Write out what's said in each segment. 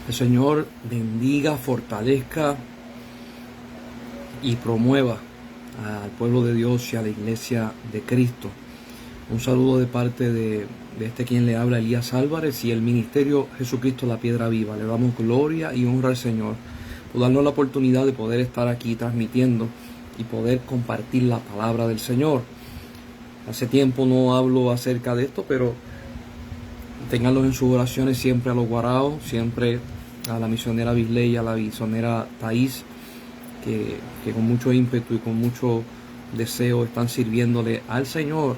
El Señor bendiga, fortalezca y promueva al pueblo de Dios y a la iglesia de Cristo. Un saludo de parte de quien le habla, Elías Álvarez, y el ministerio Jesucristo la Piedra Viva. Le damos gloria y honra al Señor por darnos la oportunidad de poder estar aquí transmitiendo y poder compartir la palabra del Señor. Hace tiempo no hablo acerca de esto, pero ténganlos en sus oraciones siempre a los Guaraos, siempre a la misionera Bisley y a la misionera Thais, que con mucho ímpetu y con mucho deseo están sirviéndole al Señor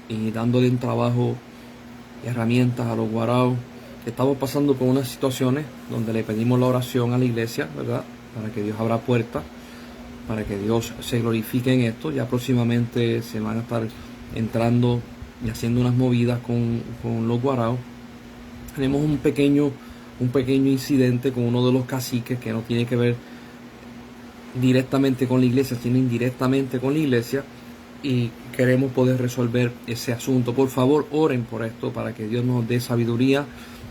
y dándole un trabajo y herramientas a los Guaraos. Estamos pasando por unas situaciones donde le pedimos la oración a la iglesia, ¿verdad? Para que Dios abra puertas, para que Dios se glorifique en esto. Ya próximamente se van a estar entrando y haciendo unas movidas con los Guaraos. Tenemos un pequeño incidente con uno de los caciques que no tiene que ver directamente con la iglesia, sino indirectamente con la iglesia, y queremos poder resolver ese asunto. Por favor, oren por esto para que Dios nos dé sabiduría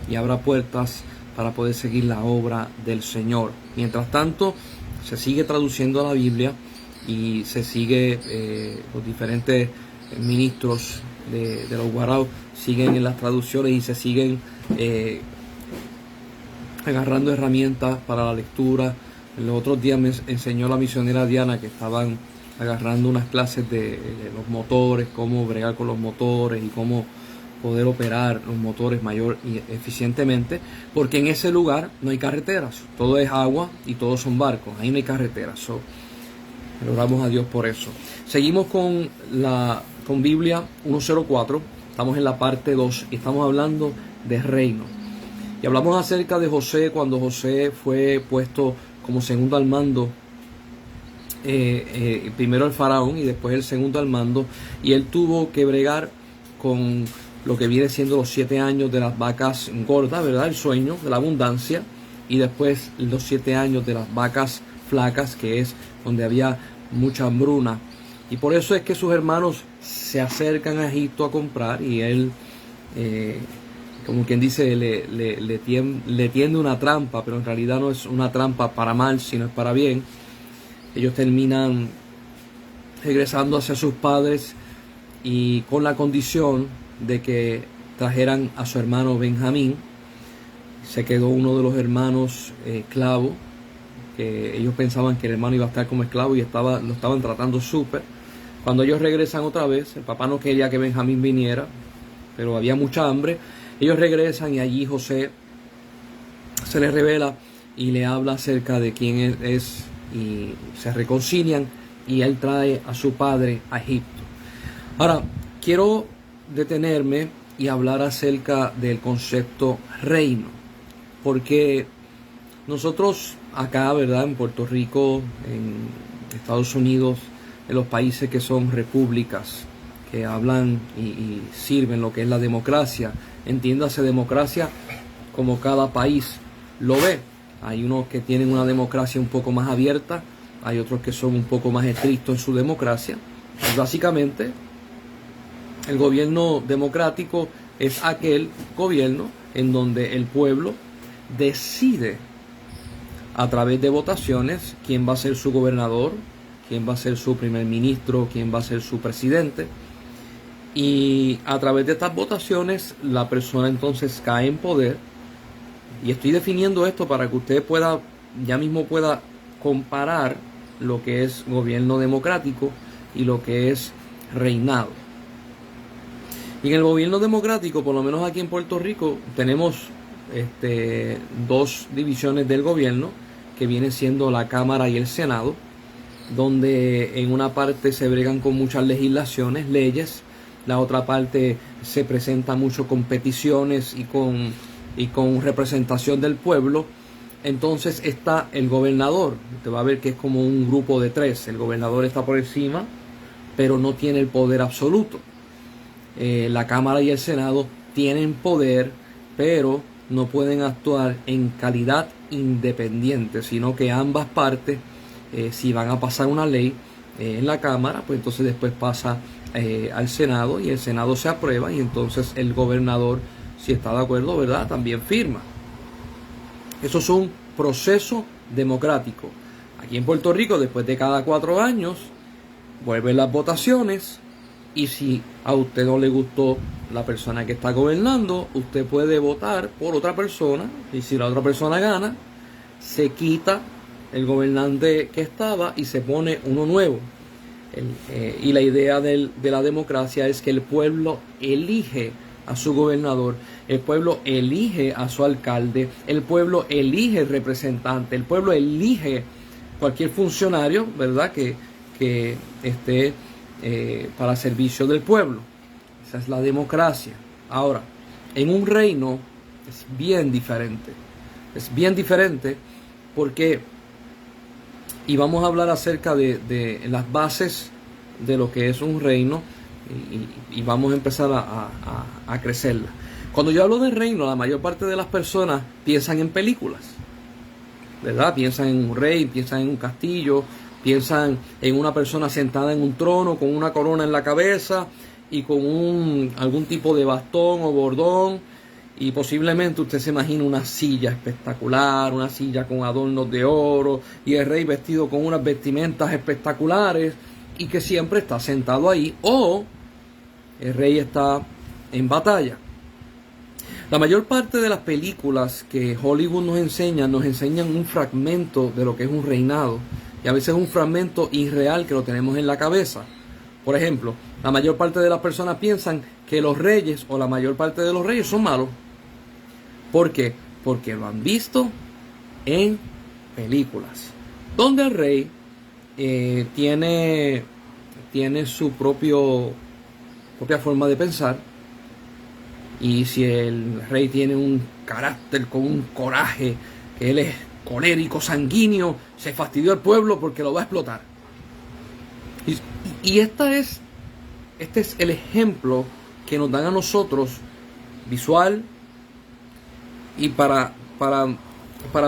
y abra puertas para poder seguir la obra del Señor. Mientras tanto, se sigue traduciendo la Biblia y se sigue, los diferentes ministros de los Guaraos siguen en las traducciones y se siguen agarrando herramientas para la lectura. Los otros días me enseñó la misionera Diana que estaban agarrando unas clases de los motores, cómo bregar con los motores y cómo poder operar los motores mayor y eficientemente, porque en ese lugar no hay carreteras, todo es agua y todos son barcos, ahí no hay carreteras. Oramos a Dios por eso. Seguimos con Biblia 104, estamos en la parte 2 y estamos hablando de reino. Y hablamos acerca de José, cuando José fue puesto como segundo al mando, primero el faraón y después el segundo al mando, y él tuvo que bregar con lo que viene siendo los 7 años de las vacas gordas, ¿verdad? El sueño de la abundancia, y después los 7 años de las vacas flacas, que es donde había mucha hambruna. Y por eso es que sus hermanos se acercan a Egipto a comprar, y él, como quien dice, le tiende una trampa, pero en realidad no es una trampa para mal, sino es para bien. Ellos terminan regresando hacia sus padres y con la condición de que trajeran a su hermano Benjamín. Se quedó uno de los hermanos esclavo, que ellos pensaban que el hermano iba a estar como esclavo y lo estaban tratando súper. Cuando ellos regresan otra vez, el papá no quería que Benjamín viniera, pero había mucha hambre. Ellos regresan y allí José se les revela y le habla acerca de quién él es, y se reconcilian y él trae a su padre a Egipto. Ahora, quiero detenerme y hablar acerca del concepto reino, porque nosotros acá, ¿verdad?, en Puerto Rico, en Estados Unidos, en los países que son repúblicas, que hablan y sirven lo que es la democracia, entiéndase democracia como cada país lo ve. Hay unos que tienen una democracia un poco más abierta, hay otros que son un poco más estrictos en su democracia. Pues básicamente, el gobierno democrático es aquel gobierno en donde el pueblo decide a través de votaciones quién va a ser su gobernador, quién va a ser su primer ministro, quién va a ser su presidente. Y a través de estas votaciones la persona entonces cae en poder. Y estoy definiendo esto para que usted ya mismo pueda comparar lo que es gobierno democrático y lo que es reinado. Y en el gobierno democrático, por lo menos aquí en Puerto Rico, tenemos dos divisiones del gobierno, que viene siendo la Cámara y el Senado, donde en una parte se bregan con muchas legislaciones, leyes, la otra parte se presenta mucho con peticiones y con representación del pueblo. Entonces está el gobernador. Usted va a ver que es como un grupo de 3. El gobernador está por encima, pero no tiene el poder absoluto. La Cámara y el Senado tienen poder, pero no pueden actuar en calidad independiente, sino que ambas partes, si van a pasar una ley en la Cámara, pues entonces después pasa al Senado, y el Senado se aprueba, y entonces el gobernador, si está de acuerdo, ¿verdad?, también firma. Eso es un proceso democrático. Aquí en Puerto Rico, después de cada 4 años, vuelven las votaciones y si a usted no le gustó la persona que está gobernando, usted puede votar por otra persona y si la otra persona gana, se quita el gobernante que estaba y se pone uno nuevo. Y la idea de la democracia es que el pueblo elige a su gobernador, el pueblo elige a su alcalde, el pueblo elige el representante, el pueblo elige cualquier funcionario, ¿verdad?, que esté para servicio del pueblo. Esa es la democracia. Ahora, en un reino es bien diferente. Es bien diferente porque, y vamos a hablar acerca de las bases de lo que es un reino y vamos a empezar a crecerla. Cuando yo hablo de reino, la mayor parte de las personas piensan en películas, ¿verdad? Piensan en un rey, piensan en un castillo, piensan en una persona sentada en un trono con una corona en la cabeza y con algún tipo de bastón o bordón, y posiblemente usted se imagina una silla espectacular, una silla con adornos de oro y el rey vestido con unas vestimentas espectaculares y que siempre está sentado ahí, o el rey está en batalla. La mayor parte de las películas que Hollywood nos enseñan un fragmento de lo que es un reinado, y a veces un fragmento irreal que lo tenemos en la cabeza. Por ejemplo, la mayor parte de las personas piensan que los reyes o la mayor parte de los reyes son malos. ¿Por qué? Porque lo han visto en películas, donde el rey tiene su propia forma de pensar. Y si el rey tiene un carácter con un coraje, que él es colérico, sanguíneo, se fastidió al pueblo porque lo va a explotar. Y este es el ejemplo que nos dan a nosotros visual y para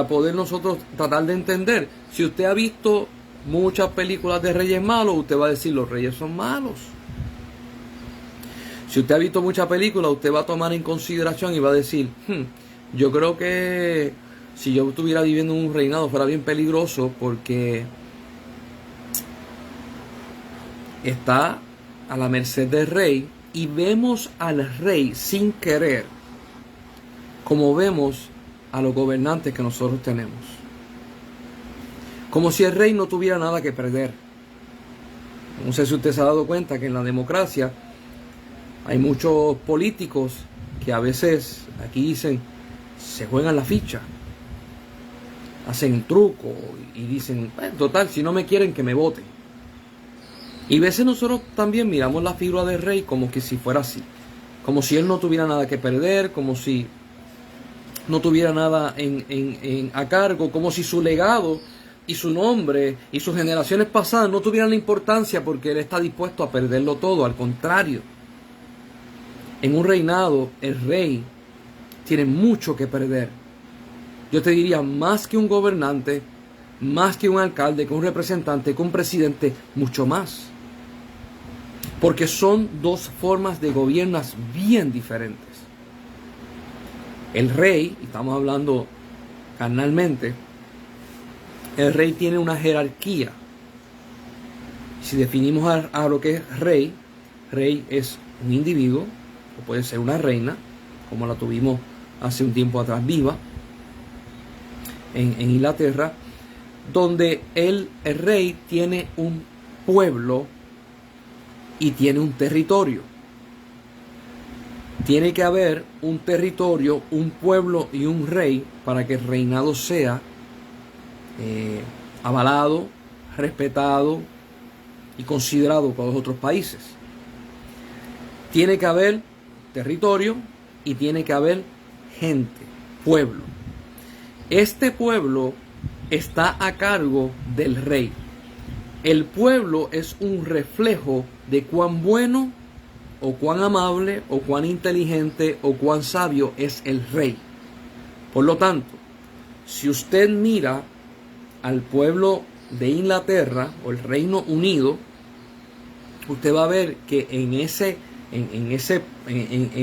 poder nosotros tratar de entender. Si usted ha visto muchas películas de reyes malos, usted va a decir los reyes son malos. Si usted ha visto muchas películas, usted va a tomar en consideración y va a decir, yo creo que si yo estuviera viviendo en un reinado fuera bien peligroso porque está a la merced del rey y vemos al rey sin querer como vemos a los gobernantes que nosotros tenemos. Como si el rey no tuviera nada que perder. No sé si usted se ha dado cuenta que en la democracia hay muchos políticos que a veces, aquí dicen, se juegan la ficha, hacen truco y dicen, total, si no me quieren que me voten. Y a veces nosotros también miramos la figura del rey como que si fuera así, como si él no tuviera nada que perder, como si no tuviera nada a cargo, como si su legado y su nombre y sus generaciones pasadas no tuvieran la importancia porque él está dispuesto a perderlo todo. Al contrario, en un reinado el rey tiene mucho que perder. Yo te diría, más que un gobernante, más que un alcalde, que un representante, que un presidente, mucho más. Porque son dos formas de gobiernos bien diferentes. El rey, y estamos hablando carnalmente, el rey tiene una jerarquía. Si definimos a lo que es rey es un individuo, o puede ser una reina, como la tuvimos hace un tiempo atrás viva, en Inglaterra, donde el rey tiene un pueblo y tiene un territorio. Tiene que haber un territorio, un pueblo y un rey para que el reinado sea avalado, respetado y considerado por los otros países. Tiene que haber territorio y tiene que haber gente, pueblo. Este pueblo está a cargo del rey. El pueblo es un reflejo de cuán bueno o cuán amable o cuán inteligente o cuán sabio es el rey. Por lo tanto, si usted mira al pueblo de Inglaterra o el Reino Unido, usted va a ver que en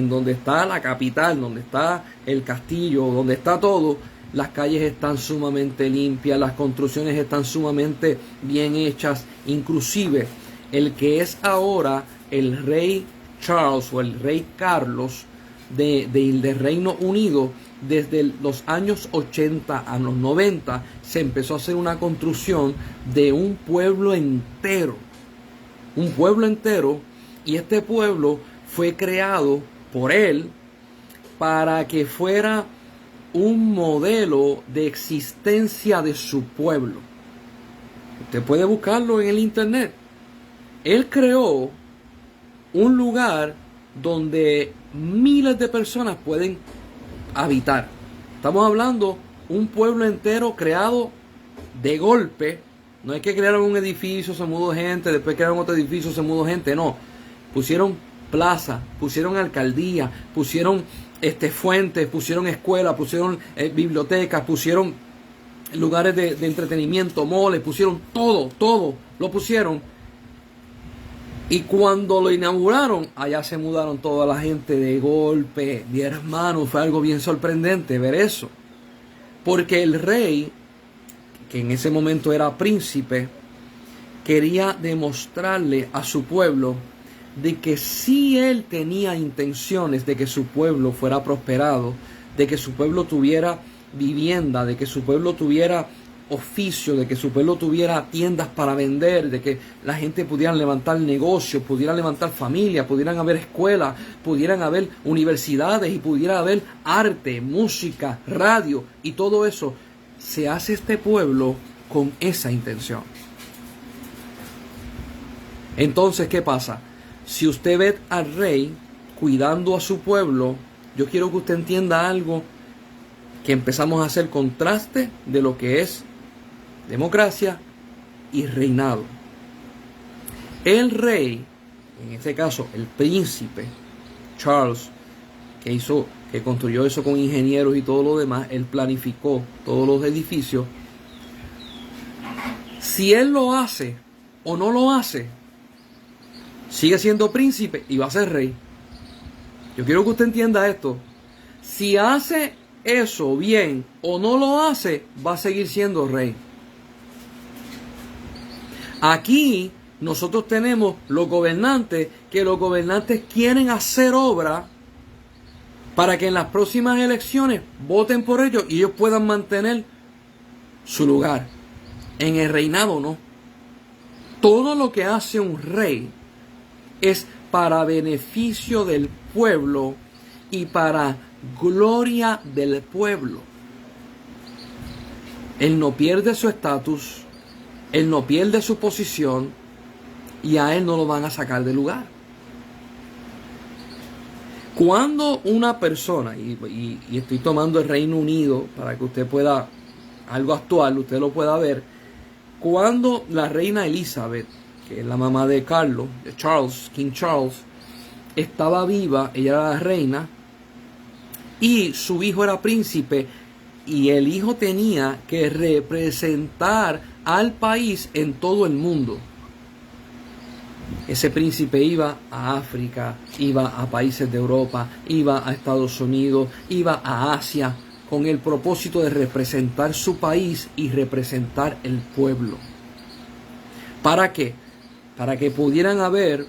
donde está la capital, donde está el castillo, donde está todo, las calles están sumamente limpias, las construcciones están sumamente bien hechas, inclusive el que es ahora el rey Charles o el rey Carlos del Reino Unido, desde los años 80 a los 90 se empezó a hacer una construcción de un pueblo entero, y este pueblo fue creado por él para que fuera un modelo de existencia de su pueblo. Usted puede buscarlo en el internet. Él creó un lugar donde miles de personas pueden habitar. Estamos hablando un pueblo entero creado de golpe. No es que crearon un edificio, se mudó gente, después crearon otro edificio, se mudó gente. No, pusieron plaza, pusieron alcaldía, pusieron fuentes, pusieron escuelas, pusieron bibliotecas, pusieron lugares de entretenimiento, moles, pusieron todo lo pusieron. Y cuando lo inauguraron, allá se mudaron toda la gente de golpe. Mi hermano, fue algo bien sorprendente ver eso. Porque el rey, que en ese momento era príncipe, quería demostrarle a su pueblo de que si él tenía intenciones de que su pueblo fuera prosperado, de que su pueblo tuviera vivienda, de que su pueblo tuviera oficio, de que su pueblo tuviera tiendas para vender, de que la gente pudiera levantar negocios, pudiera levantar familias, pudieran haber escuelas, pudieran haber universidades y pudiera haber arte, música, radio y todo eso. Se hace este pueblo con esa intención. Entonces, ¿qué pasa? Si usted ve al rey cuidando a su pueblo, yo quiero que usted entienda algo, que empezamos a hacer contraste de lo que es democracia y reinado. El rey, en este caso el príncipe Charles, que construyó eso con ingenieros y todo lo demás, él planificó todos los edificios. Si él lo hace o no lo hace, sigue siendo príncipe y va a ser rey. Yo quiero que usted entienda esto. Si hace eso bien o no lo hace, va a seguir siendo rey. Aquí nosotros tenemos los gobernantes, que los gobernantes quieren hacer obra para que en las próximas elecciones voten por ellos y ellos puedan mantener su lugar. En el reinado no. Todo lo que hace un rey es para beneficio del pueblo y para gloria del pueblo. Él no pierde su estatus, él no pierde su posición y a él no lo van a sacar del lugar. Cuando una persona, y estoy tomando el Reino Unido para que usted pueda, algo actual, usted lo pueda ver, cuando la reina Elizabeth, que es la mamá de Carlos, de Charles, King Charles, estaba viva, ella era la reina, y su hijo era príncipe, y el hijo tenía que representar al país en todo el mundo. Ese príncipe iba a África, iba a países de Europa, iba a Estados Unidos, iba a Asia, con el propósito de representar su país y representar el pueblo. ¿Para qué? Para que pudieran haber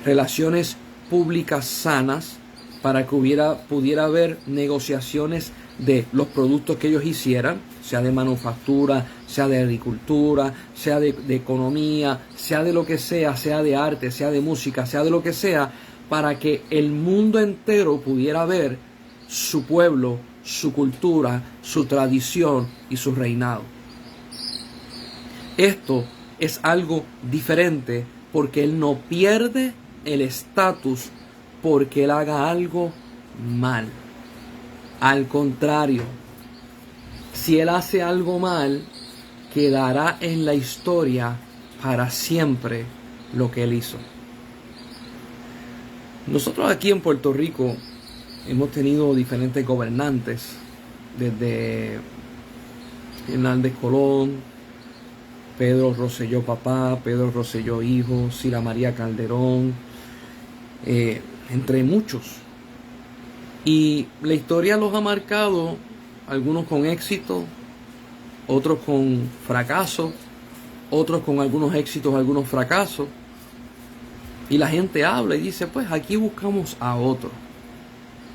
relaciones públicas sanas, para que pudiera haber negociaciones de los productos que ellos hicieran, sea de manufactura, sea de agricultura, sea de economía, sea de lo que sea de arte, sea de música, sea de lo que sea, para que el mundo entero pudiera ver su pueblo, su cultura, su tradición y su reinado. Esto es algo diferente porque él no pierde el estatus porque él haga algo mal. Al contrario, si él hace algo mal, quedará en la historia para siempre lo que él hizo. Nosotros aquí en Puerto Rico hemos tenido diferentes gobernantes, desde Hernández Colón, Pedro Rosselló papá, Pedro Rosselló hijo, Sila María Calderón, entre muchos. Y la historia los ha marcado algunos con éxito, otros con fracaso, otros con algunos éxitos, algunos fracasos. Y la gente habla y dice, pues aquí buscamos a otro.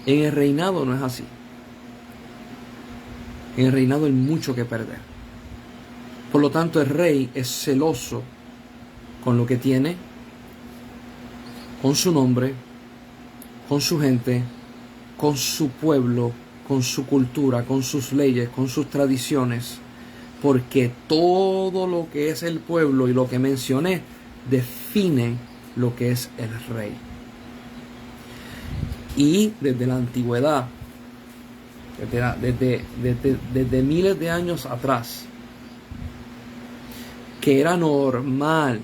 En el reinado no es así. En el reinado hay mucho que perder. Por lo tanto, el rey es celoso con lo que tiene, con su nombre, con su gente, con su pueblo, con su cultura, con sus leyes, con sus tradiciones, porque todo lo que es el pueblo y lo que mencioné define lo que es el rey. Y desde la antigüedad, desde miles de años atrás, que era normal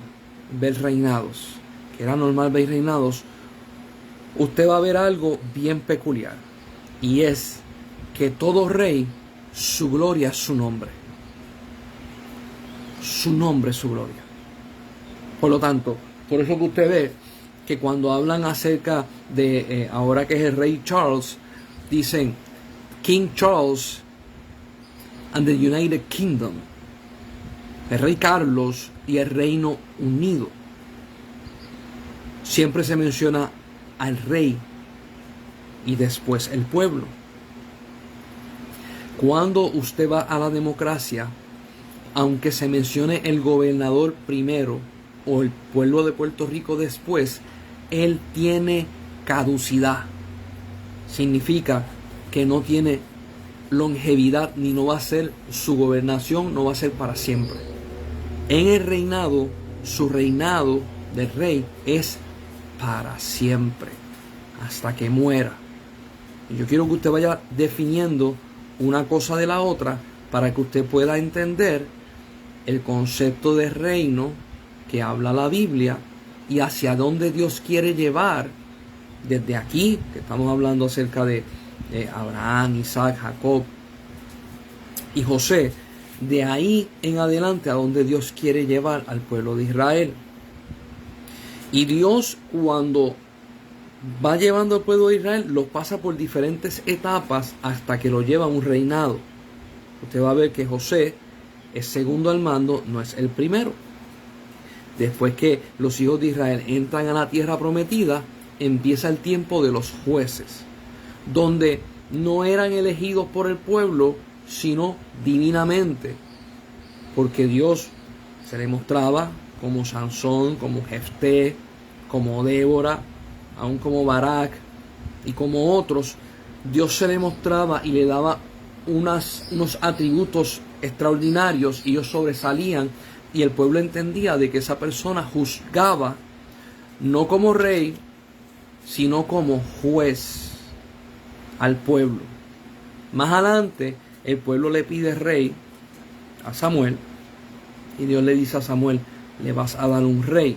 ver reinados, usted va a ver algo bien peculiar, y es que todo rey, su gloria es su nombre. Su nombre es su gloria. Por lo tanto, por eso que usted ve que cuando hablan acerca de ahora que es el rey Charles, dicen King Charles and the United Kingdom, el rey Carlos y el Reino Unido. Siempre se menciona al rey y después el pueblo. Cuando usted va a la democracia, aunque se mencione el gobernador primero o el pueblo de Puerto Rico después, él tiene caducidad. Significa que no tiene longevidad, ni no va a ser su gobernación, no va a ser para siempre. En el reinado, su reinado del rey es para siempre, hasta que muera. Y yo quiero que usted vaya definiendo una cosa de la otra para que usted pueda entender el concepto de reino que habla la Biblia y hacia dónde Dios quiere llevar desde aquí, que estamos hablando acerca de Abraham, Isaac, Jacob y José, de ahí en adelante a donde Dios quiere llevar al pueblo de Israel. Y Dios, cuando va llevando al pueblo de Israel, lo pasa por diferentes etapas hasta que lo lleva a un reinado. Usted va a ver que José es segundo al mando, no es el primero. Después que los hijos de Israel entran a la tierra prometida, empieza el tiempo de los jueces, donde no eran elegidos por el pueblo, sino divinamente, porque Dios se le mostraba como Sansón, como Jefté, como Débora, aún como Barak y como otros. Dios se le mostraba y le daba unos atributos extraordinarios, y ellos sobresalían, y el pueblo entendía de que esa persona juzgaba no como rey, sino como juez al pueblo. Más adelante el pueblo le pide rey a Samuel, y Dios le dice a Samuel, le vas a dar un rey.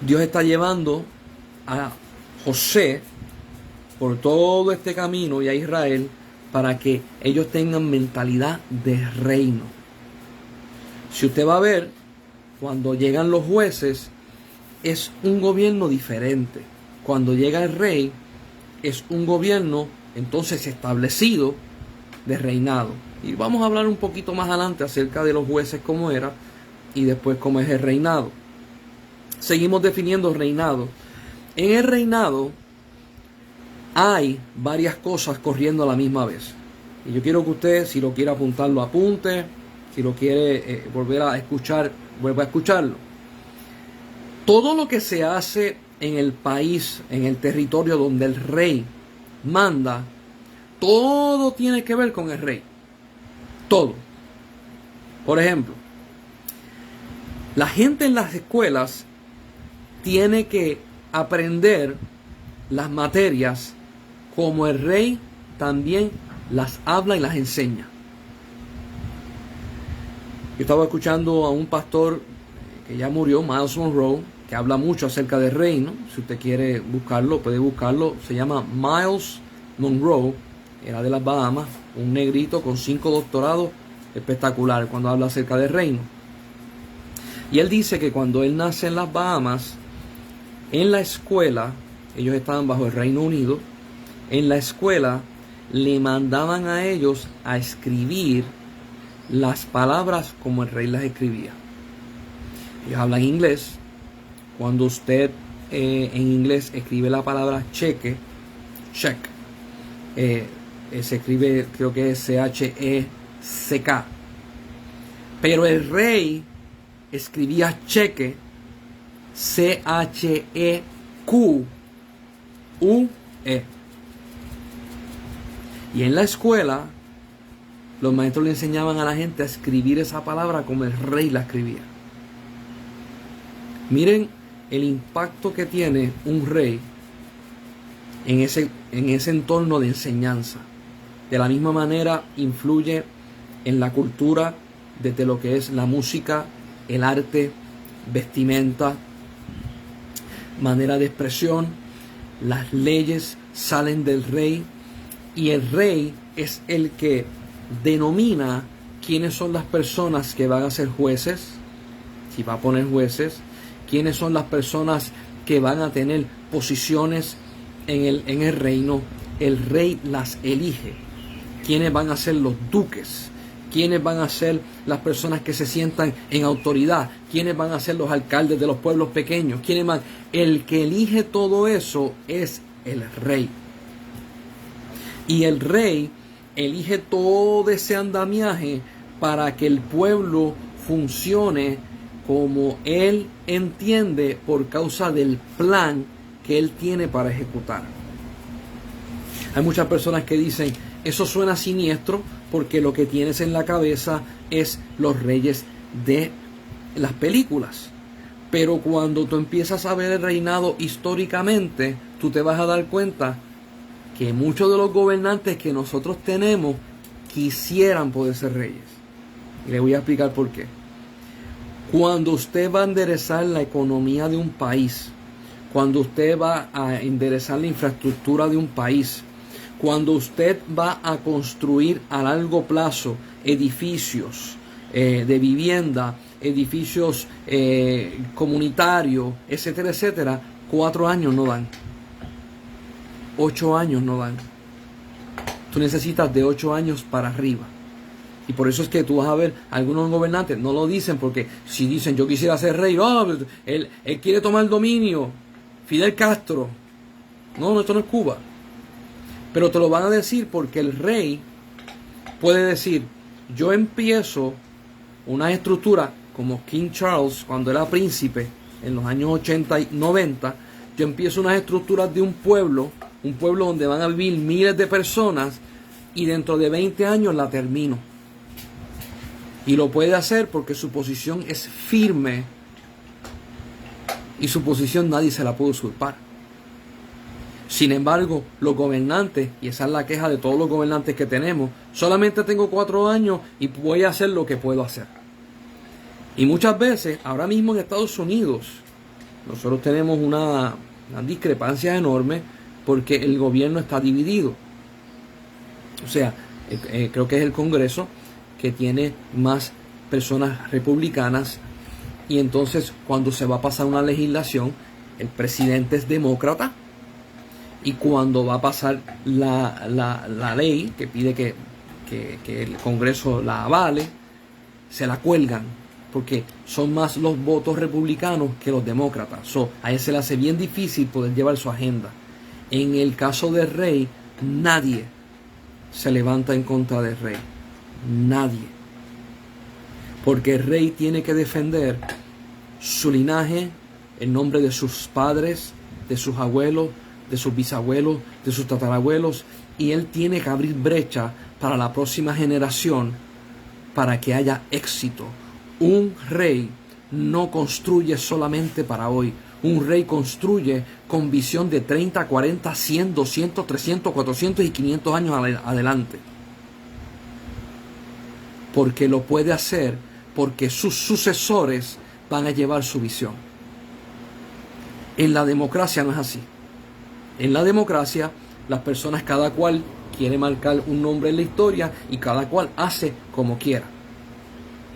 Dios está llevando a José por todo este camino y a Israel para que ellos tengan mentalidad de reino. Si usted va a ver, cuando llegan los jueces, es un gobierno diferente. Cuando llega el rey, es un gobierno entonces establecido de reinado. Y vamos a hablar un poquito más adelante acerca de los jueces, cómo era, y después cómo es el reinado. Seguimos definiendo reinado. En el reinado hay varias cosas corriendo a la misma vez. Y yo quiero que usted, si lo quiere apuntar, lo apunte. Si lo quiere volver a escuchar, vuelva a escucharlo. Todo lo que se hace en el país, en el territorio donde el rey manda, todo tiene que ver con el rey. Todo. Por ejemplo, la gente en las escuelas tiene que aprender las materias como el rey también las habla y las enseña. Yo estaba escuchando a un pastor que ya murió, Myles Monroe, que habla mucho acerca del reino. Si usted quiere buscarlo, puede buscarlo. Se llama Myles Monroe, era de las Bahamas, un negrito con 5 doctorados, espectacular cuando habla acerca del reino. Y él dice que cuando él nace en las Bahamas, en la escuela, ellos estaban bajo el Reino Unido, en la escuela le mandaban a ellos a escribir las palabras como el rey las escribía. Ellos hablan inglés. Cuando usted en inglés escribe la palabra cheque, check, se escribe, creo que es CHECK. Pero el rey escribía cheque, CHEQUE. Y en la escuela, los maestros le enseñaban a la gente a escribir esa palabra como el rey la escribía. Miren el impacto que tiene un rey en ese entorno de enseñanza. De la misma manera influye en la cultura desde lo que es la música, el arte, vestimenta, manera de expresión. Las leyes salen del rey y el rey es el que denomina quiénes son las personas que van a ser jueces, si va a poner jueces, quiénes son las personas que van a tener posiciones en el reino. El rey las elige. Quiénes van a ser los duques, quiénes van a ser las personas que se sientan en autoridad, quiénes van a ser los alcaldes de los pueblos pequeños, quiénes van. El que elige todo eso es el rey. Y el rey elige todo ese andamiaje para que el pueblo funcione como él entiende por causa del plan que él tiene para ejecutar. Hay muchas personas que dicen, eso suena siniestro porque lo que tienes en la cabeza es los reyes de las películas. Pero cuando tú empiezas a ver el reinado históricamente, tú te vas a dar cuenta que muchos de los gobernantes que nosotros tenemos quisieran poder ser reyes. Y le voy a explicar por qué. Cuando usted va a enderezar la economía de un país, cuando usted va a enderezar la infraestructura de un país, cuando usted va a construir a largo plazo edificios de vivienda, edificios comunitarios, etcétera, etcétera, 4 años no dan. 8 años no dan. Tú necesitas de 8 años para arriba. Y por eso es que tú vas a ver algunos gobernantes, no lo dicen porque si dicen yo quisiera ser rey, él quiere tomar el dominio, Fidel Castro. No, esto no es Cuba. Pero te lo van a decir porque el rey puede decir, yo empiezo una estructura como King Charles cuando era príncipe en los años 80 y 90, yo empiezo unas estructuras de un pueblo donde van a vivir miles de personas y dentro de 20 años la termino. Y lo puede hacer porque su posición es firme y su posición nadie se la puede usurpar. Sin embargo, los gobernantes, y esa es la queja de todos los gobernantes que tenemos, solamente tengo 4 años y voy a hacer lo que puedo hacer. Y muchas veces, ahora mismo en Estados Unidos, nosotros tenemos una discrepancia enorme porque el gobierno está dividido. O sea, creo que es el Congreso que tiene más personas republicanas y entonces cuando se va a pasar una legislación, el presidente es demócrata y cuando va a pasar la ley que pide que el Congreso la avale, se la cuelgan porque son más los votos republicanos que los demócratas. A él se le hace bien difícil poder llevar su agenda. En el caso del rey, nadie se levanta en contra del rey. Nadie. Porque el rey tiene que defender su linaje, el nombre de sus padres, de sus abuelos, de sus bisabuelos, de sus tatarabuelos, y él tiene que abrir brecha para la próxima generación para que haya éxito. Un rey no construye solamente para hoy. Un rey construye con visión de 30, 40, 100, 200, 300, 400 y 500 años adelante. Porque lo puede hacer, porque sus sucesores van a llevar su visión. En la democracia no es así. En la democracia, las personas, cada cual quiere marcar un nombre en la historia y cada cual hace como quiera.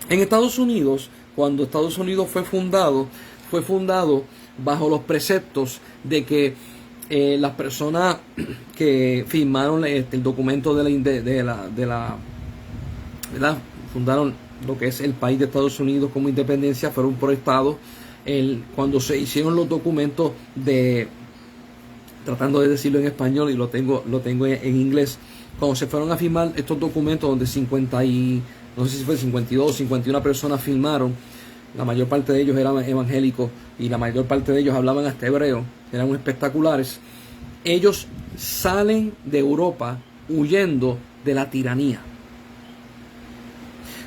En Estados Unidos, cuando Estados Unidos fue fundado bajo los preceptos de que las personas que firmaron el documento ¿verdad? Fundaron lo que es el país de Estados Unidos como independencia, fueron por estado. Cuando se hicieron los documentos tratando de decirlo en español y lo tengo en inglés, cuando se fueron a firmar estos documentos donde no sé si fue 52 o 51 personas firmaron, la mayor parte de ellos eran evangélicos y la mayor parte de ellos hablaban hasta hebreo, eran espectaculares. Ellos salen de Europa huyendo de la tiranía.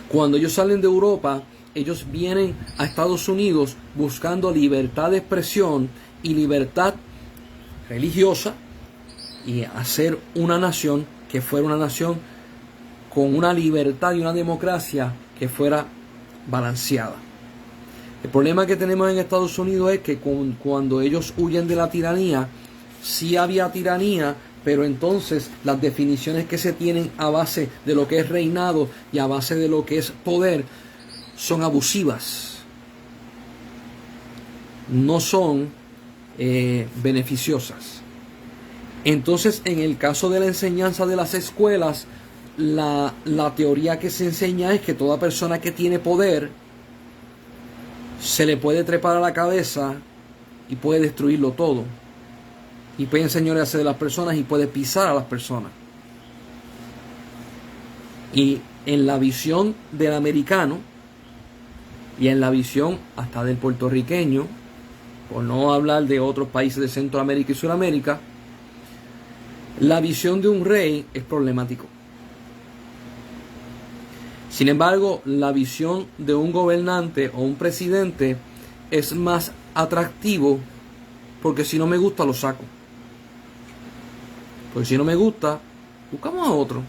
Cuando ellos salen de Europa, ellos vienen a Estados Unidos buscando libertad de expresión y libertad religiosa y hacer una nación que fuera una nación con una libertad y una democracia que fuera balanceada. El problema que tenemos en Estados Unidos es que cuando ellos huyen de la tiranía, sí había tiranía, pero entonces las definiciones que se tienen a base de lo que es reinado y a base de lo que es poder son abusivas, no son beneficiosas. Entonces, en el caso de la enseñanza de las escuelas, la teoría que se enseña es que toda persona que tiene poder se le puede trepar a la cabeza y puede destruirlo todo. Y puede enseñorearse de las personas y puede pisar a las personas. Y en la visión del americano y en la visión hasta del puertorriqueño, por no hablar de otros países de Centroamérica y Sudamérica, la visión de un rey es problemático. Sin embargo, la visión de un gobernante o un presidente es más atractivo, porque si no me gusta lo saco. Porque si no me gusta, buscamos a otro.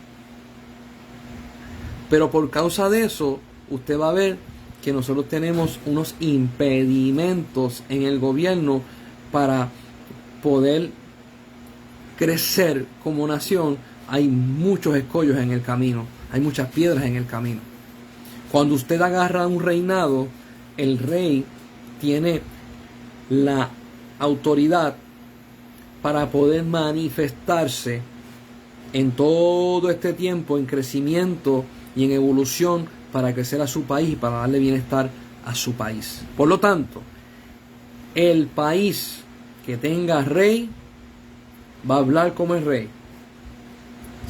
Pero por causa de eso, usted va a ver que nosotros tenemos unos impedimentos en el gobierno para poder crecer como nación. Hay muchos escollos en el camino, hay muchas piedras en el camino. Cuando usted agarra un reinado, el rey tiene la autoridad para poder manifestarse en todo este tiempo en crecimiento y en evolución para crecer a su país y para darle bienestar a su país. Por lo tanto, el país que tenga rey va a hablar como el rey,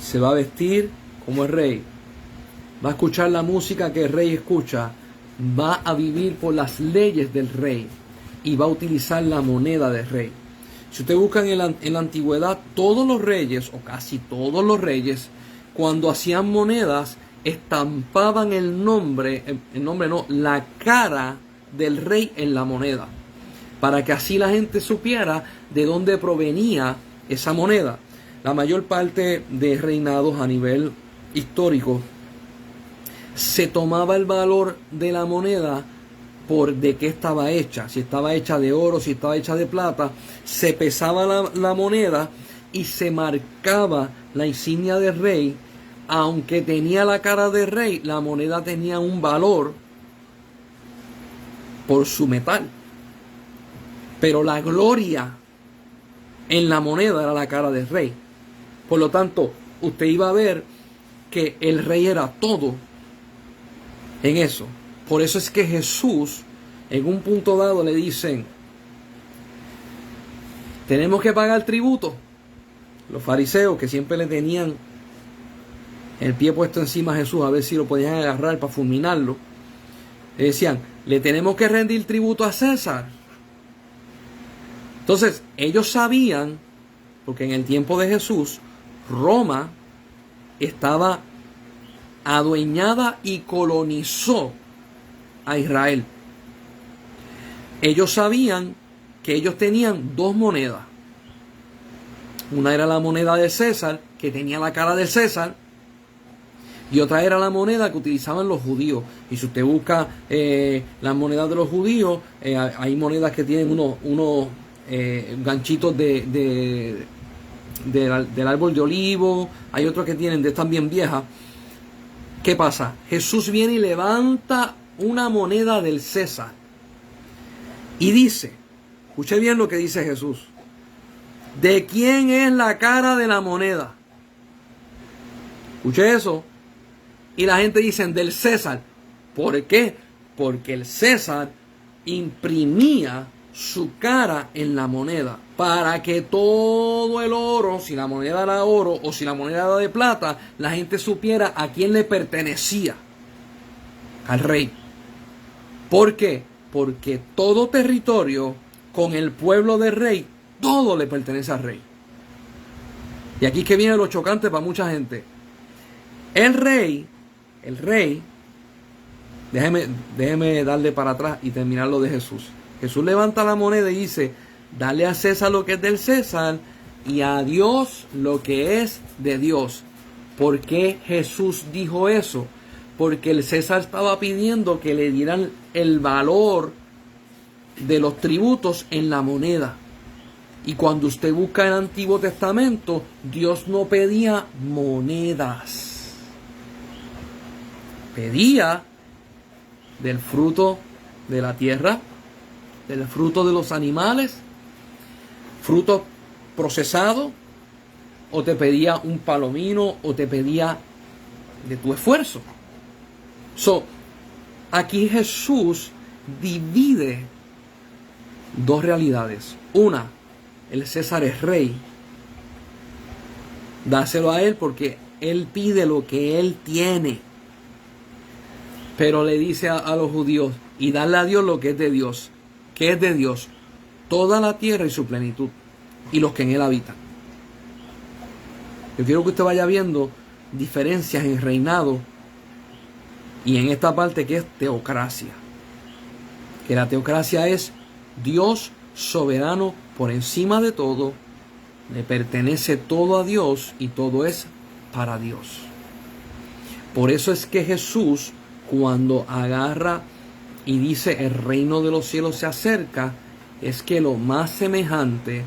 se va a vestir como el rey, va a escuchar la música que el rey escucha, va a vivir por las leyes del rey y va a utilizar la moneda del rey. Si usted busca en la antigüedad, todos los reyes, o casi todos los reyes, cuando hacían monedas, estampaban la cara del rey en la moneda, para que así la gente supiera de dónde provenía esa moneda. La mayor parte de reinados a nivel histórico se tomaba el valor de la moneda por de qué estaba hecha, si estaba hecha de oro, si estaba hecha de plata. Se pesaba la moneda y se marcaba la insignia del rey. Aunque tenía la cara del rey, la moneda tenía un valor por su metal, pero la gloria en la moneda era la cara del rey. Por lo tanto, usted iba a ver que el rey era todo en eso. Por eso es que Jesús, en un punto dado, le dicen: tenemos que pagar tributo. Los fariseos, que siempre le tenían el pie puesto encima a Jesús a ver si lo podían agarrar para fulminarlo, le decían: le tenemos que rendir tributo a César. Entonces, ellos sabían, porque en el tiempo de Jesús, Roma estaba adueñada y colonizó a Israel. Ellos sabían que ellos tenían dos monedas. Una era la moneda de César, que tenía la cara de César, y otra era la moneda que utilizaban los judíos. Y si usted busca las monedas de los judíos, hay monedas que tienen unos ganchitos del árbol de olivo, hay otros que tienen de estas bien viejas. ¿Qué pasa? Jesús viene y levanta una moneda del César y dice, escuche bien lo que dice Jesús: ¿De quién es la cara de la moneda? Escuche eso. Y la gente dice, del César. ¿Por qué? Porque el César imprimía su cara en la moneda para que todo el oro, si la moneda era oro o si la moneda era de plata, la gente supiera a quién le pertenecía. Al rey. ¿Por qué? Porque todo territorio con el pueblo del rey, todo le pertenece al rey. Y aquí es que viene lo chocante para mucha gente. El rey, déjeme darle para atrás y terminar lo de Jesús. Jesús levanta la moneda y dice, dale a César lo que es del César y a Dios lo que es de Dios. ¿Por qué Jesús dijo eso? Porque el César estaba pidiendo que le dieran el valor de los tributos en la moneda. Y cuando usted busca el Antiguo Testamento, Dios no pedía monedas. Pedía del fruto de la tierra, del fruto de los animales, fruto procesado, o te pedía un palomino, o te pedía de tu esfuerzo. Aquí Jesús divide dos realidades. Una, el César es rey. Dáselo a él porque él pide lo que él tiene. Pero le dice a los judíos, y darle a Dios lo que es de Dios. ¿Qué es de Dios? Toda la tierra y su plenitud, y los que en él habitan. Yo quiero que usted vaya viendo diferencias en reinado y en esta parte que es teocracia. Que la teocracia es Dios soberano por encima de todo, le pertenece todo a Dios y todo es para Dios. Por eso es que Jesús, cuando agarra y dice el reino de los cielos se acerca, es que lo más semejante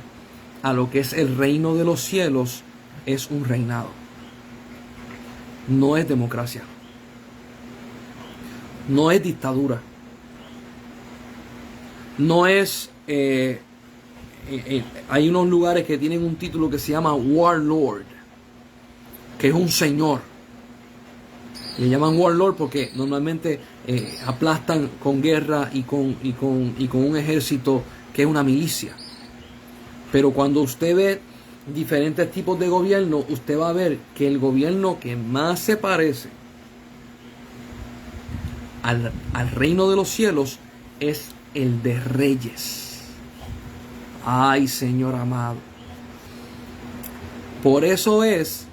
a lo que es el reino de los cielos es un reinado. No es democracia. No es dictadura. No es... hay unos lugares que tienen un título que se llama Warlord, que es un señor. Le llaman Warlord porque normalmente aplastan con guerra y con un ejército que es una milicia. Pero cuando usted ve diferentes tipos de gobierno, usted va a ver que el gobierno que más se parece al reino de los cielos es el de reyes. Ay, Señor amado. Por eso es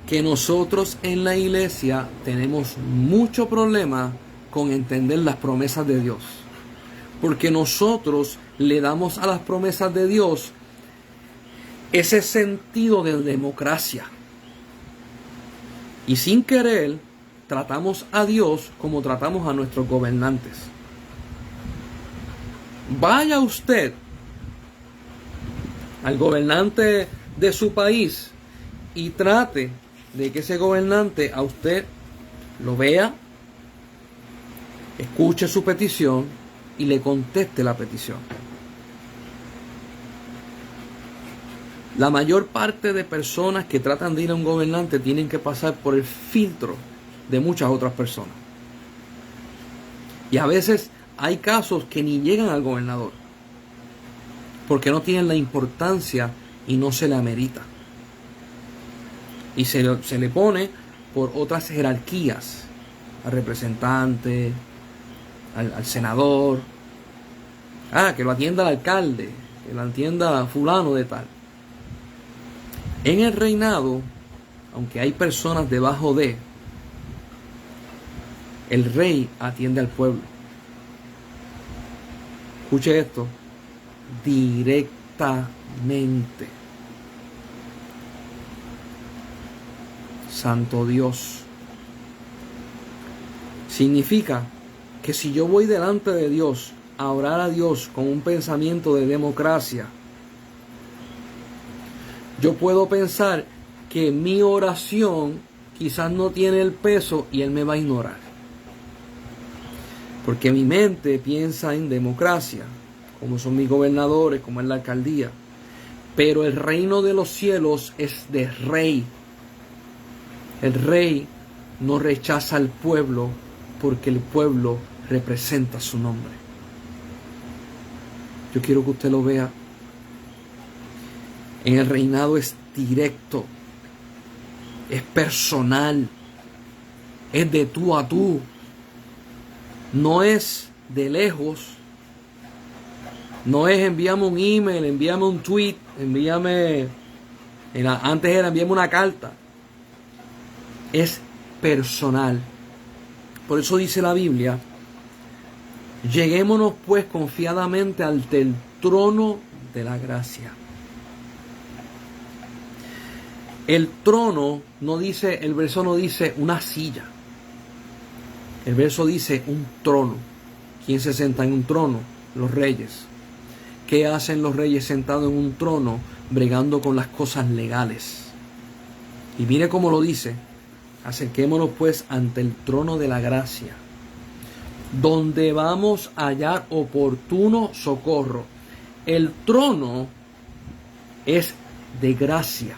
que nosotros en la iglesia tenemos mucho problema con entender las promesas de Dios. Porque nosotros le damos a las promesas de Dios ese sentido de democracia. Y sin querer, tratamos a Dios como tratamos a nuestros gobernantes. Vaya usted al gobernante de su país y trate de que ese gobernante a usted lo vea, escuche su petición y le conteste la petición. La mayor parte de personas que tratan de ir a un gobernante tienen que pasar por el filtro de muchas otras personas. Y a veces hay casos que ni llegan al gobernador, porque no tienen la importancia y no se le amerita. Y se le pone por otras jerarquías, al representante, al senador, que lo atienda el alcalde, que lo atienda fulano de tal. En el reinado, aunque hay personas debajo de, el rey atiende al pueblo. Escuche esto, directamente. Santo Dios. Significa que si yo voy delante de Dios a orar a Dios con un pensamiento de democracia, yo puedo pensar que mi oración quizás no tiene el peso y Él me va a ignorar. Porque mi mente piensa en democracia, como son mis gobernadores, como es la alcaldía. Pero el reino de los cielos es de rey. El rey no rechaza al pueblo porque el pueblo representa su nombre. Yo quiero que usted lo vea. En el reinado es directo, es personal, es de tú a tú, no es de lejos, no es envíame un email, envíame un tweet, antes era envíame una carta, es personal. Por eso dice la Biblia, lleguémonos pues confiadamente ante el trono de la gracia. El trono no dice, el verso no dice una silla. El verso dice un trono. ¿Quién se sienta en un trono? Los reyes. ¿Qué hacen los reyes sentados en un trono bregando con las cosas legales? Y mire cómo lo dice. Acerquémonos pues ante el trono de la gracia, donde vamos a hallar oportuno socorro. El trono es de gracia.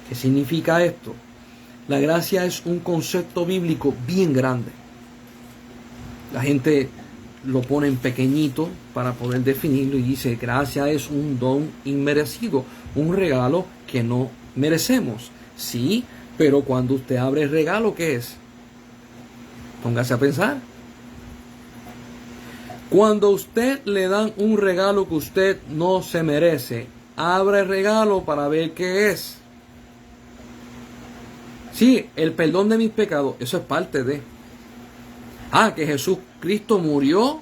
¿Qué significa esto? La gracia es un concepto bíblico bien grande. La gente lo pone en pequeñito para poder definirlo y dice, gracia es un don inmerecido, un regalo que no merecemos. Sí, pero cuando usted abre el regalo, ¿qué es? Póngase a pensar. Cuando a usted le dan un regalo que usted no se merece, abre el regalo para ver qué es. Sí, el perdón de mis pecados, eso es parte de. Que Jesucristo murió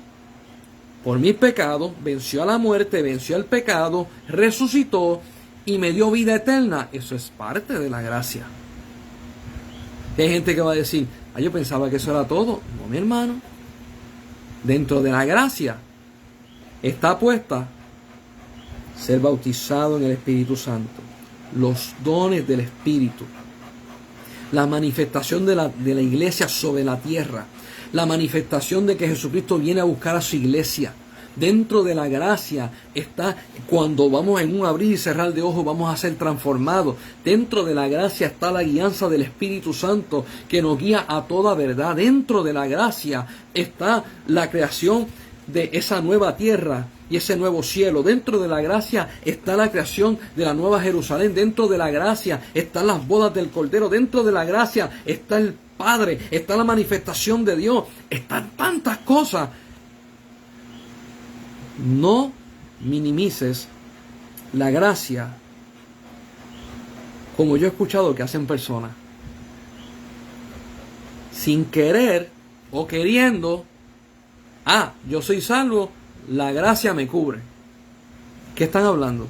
por mis pecados, venció a la muerte, venció al pecado, resucitó y me dio vida eterna. Eso es parte de la gracia. Hay gente que va a decir, yo pensaba que eso era todo. No, mi hermano. Dentro de la gracia está puesta ser bautizado en el Espíritu Santo, los dones del Espíritu, la manifestación de la iglesia sobre la tierra, la manifestación de que Jesucristo viene a buscar a su iglesia. Dentro de la gracia está, cuando vamos en un abrir y cerrar de ojos, vamos a ser transformados. Dentro de la gracia está la guianza del Espíritu Santo que nos guía a toda verdad. Dentro de la gracia está la creación de esa nueva tierra y ese nuevo cielo. Dentro de la gracia está la creación de la nueva Jerusalén. Dentro de la gracia están las bodas del Cordero. Dentro de la gracia está el Padre, está la manifestación de Dios. Están tantas cosas. No minimices la gracia como yo he escuchado que hacen personas. Sin querer o queriendo, yo soy salvo, la gracia me cubre. ¿Qué están hablando?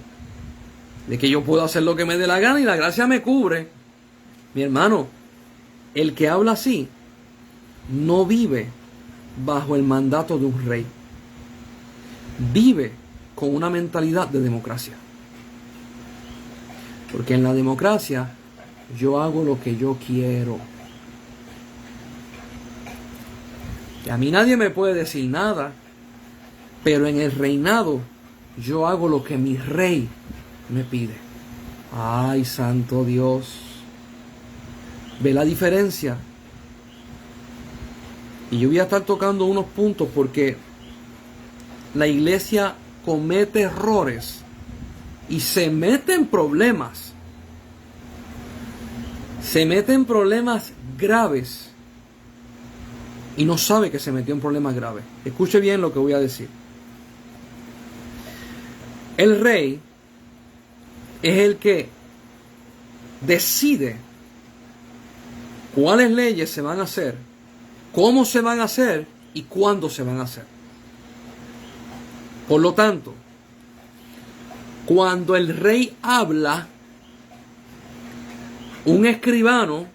De que yo puedo hacer lo que me dé la gana y la gracia me cubre. Mi hermano, el que habla así no vive bajo el mandato de un rey. Vive con una mentalidad de democracia. Porque en la democracia yo hago lo que yo quiero. Y a mí nadie me puede decir nada. Pero en el reinado yo hago lo que mi rey me pide. Ay, santo Dios. ¿Ve la diferencia? Y yo voy a estar tocando unos puntos porque la iglesia comete errores y se mete en problemas. Se mete en problemas graves y no sabe que se metió en problemas graves. Escuche bien lo que voy a decir. El rey es el que decide cuáles leyes se van a hacer, cómo se van a hacer y cuándo se van a hacer. Por lo tanto, cuando el rey habla, un escribano,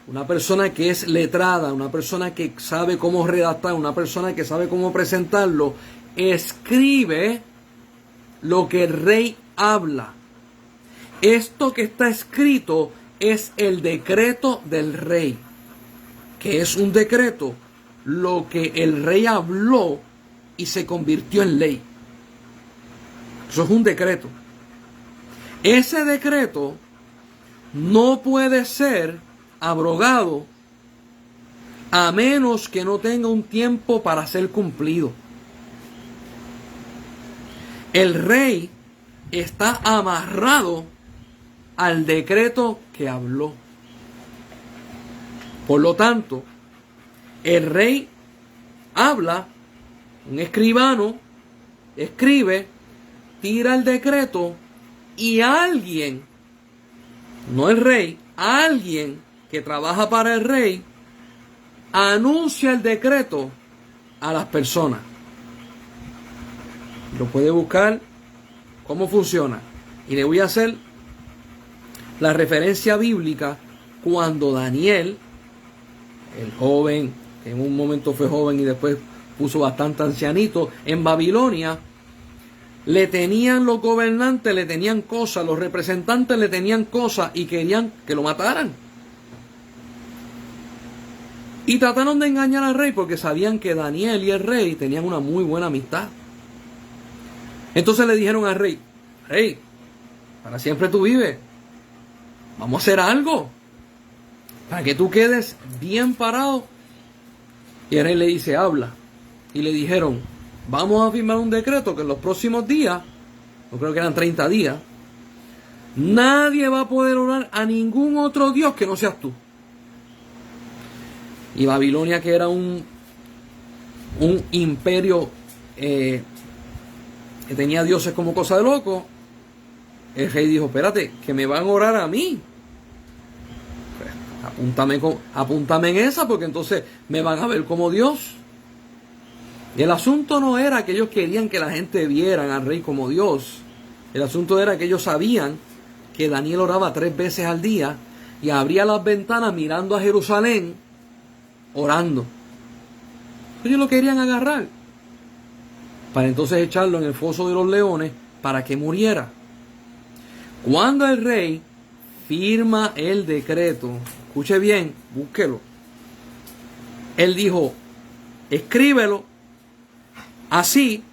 una persona que es letrada, una persona que sabe cómo redactar, una persona que sabe cómo presentarlo, escribe lo que el rey habla. Esto que está escrito es el decreto del rey. ¿Qué es un decreto? Lo que el rey habló y se convirtió en ley. Eso es un decreto. ese decreto no puede ser abrogado a menos que no tenga un tiempo para ser cumplido. El rey está amarrado al decreto que habló. Por lo tanto, el rey habla, un escribano escribe, tira el decreto y alguien, no el rey, alguien que trabaja para el rey, anuncia el decreto a las personas. Lo puede buscar cómo funciona. Y le voy a hacer la referencia bíblica cuando Daniel, el joven, que en un momento fue joven y después puso bastante ancianito, en Babilonia, le tenían los gobernantes, le tenían cosas, los representantes le tenían cosas y querían que lo mataran. Y trataron de engañar al rey porque sabían que Daniel y el rey tenían una muy buena amistad. Entonces le dijeron al rey, rey, para siempre tú vives, vamos a hacer algo para que tú quedes bien parado. Y el rey le dice, habla. Y le dijeron, vamos a firmar un decreto que en los próximos días, no creo que eran 30 días, nadie va a poder orar a ningún otro Dios que no seas tú. Y Babilonia, que era un imperio que tenía dioses como cosa de loco, el rey dijo, espérate, que me van a orar a mí. Pues, apúntame en esa, porque entonces me van a ver como Dios. Y el asunto no era que ellos querían que la gente vieran al rey como Dios. El asunto era que ellos sabían que Daniel oraba 3 veces al día y abría las ventanas mirando a Jerusalén, orando. Ellos lo querían agarrar para entonces echarlo en el foso de los leones para que muriera. Cuando el rey firma el decreto, escuche bien, búsquelo. Él dijo, escríbelo, así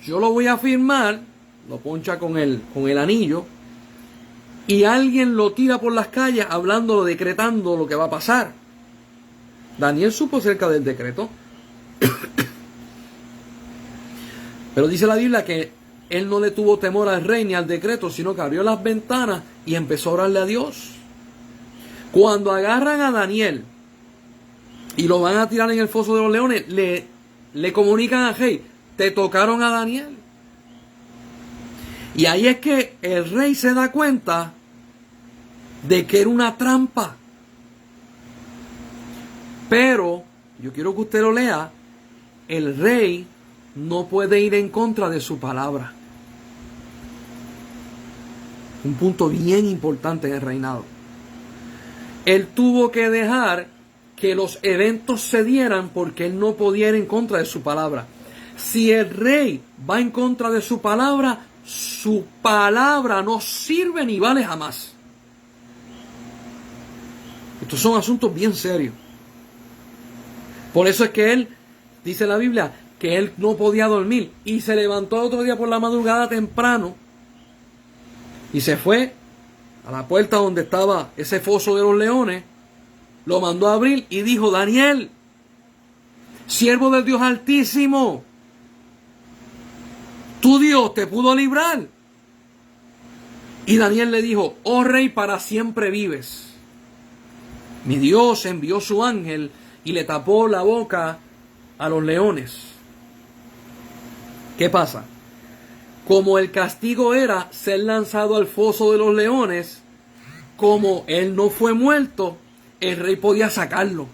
yo lo voy a firmar, lo poncha con el anillo, y alguien lo tira por las calles hablándolo, decretando lo que va a pasar. Daniel supo acerca del decreto. Pero dice la Biblia que él no le tuvo temor al rey ni al decreto, sino que abrió las ventanas y empezó a orarle a Dios. Cuando agarran a Daniel y lo van a tirar en el foso de los leones, le comunican al rey, te tocaron a Daniel. Y ahí es que el rey se da cuenta de que era una trampa. Pero, yo quiero que usted lo lea, el rey no puede ir en contra de su palabra. Un punto bien importante en el reinado. Él tuvo que dejar que los eventos se dieran porque él no podía ir en contra de su palabra. Si el rey va en contra de su palabra no sirve ni vale jamás. Estos son asuntos bien serios. Por eso es que él, dice la Biblia, que él no podía dormir y se levantó otro día por la madrugada temprano y se fue a la puerta donde estaba ese foso de los leones, lo mandó a abrir y dijo, Daniel, siervo del Dios Altísimo, tu Dios te pudo librar. Y Daniel le dijo, oh rey, para siempre vives. Mi Dios envió su ángel y le tapó la boca a los leones. ¿Qué pasa? Como el castigo era ser lanzado al foso de los leones, como él no fue muerto, el rey podía sacarlo,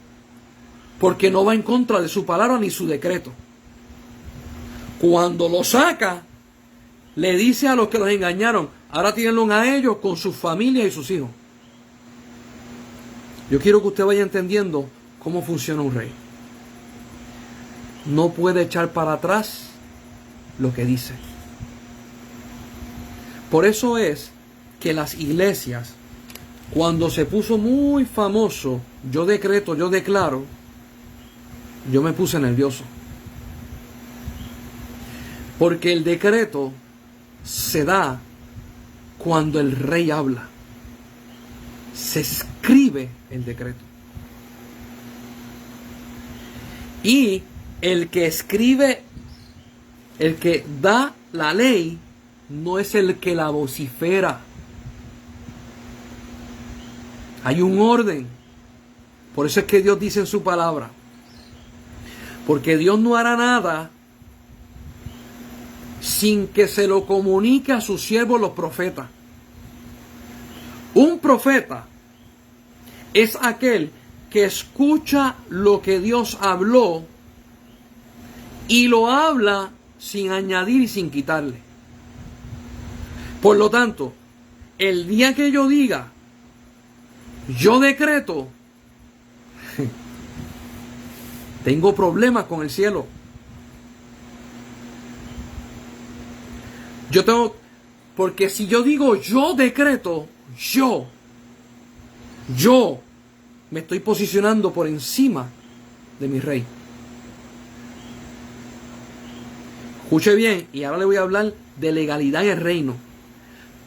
porque no va en contra de su palabra ni su decreto. Cuando lo saca, le dice a los que los engañaron, ahora tírenlo a ellos con sus familias y sus hijos. Yo quiero que usted vaya entendiendo cómo funciona un rey. No puede echar para atrás lo que dice. Por eso es que las iglesias, cuando se puso muy famoso, yo decreto, yo declaro, yo me puse nervioso. Porque el decreto se da cuando el rey habla, se escribe el decreto. Y el que escribe, el que da la ley, no es el que la vocifera. Hay un orden. Por eso es que Dios dice en su palabra. Porque Dios no hará nada sin que se lo comunique a sus siervos los profetas. Un profeta es aquel que escucha lo que Dios habló y lo habla sin añadir y sin quitarle. Por lo tanto, el día que yo diga, yo decreto, tengo problemas con el cielo. Porque si yo digo yo decreto, yo me estoy posicionando por encima de mi rey. Escuche bien, y ahora le voy a hablar de legalidad en el reino.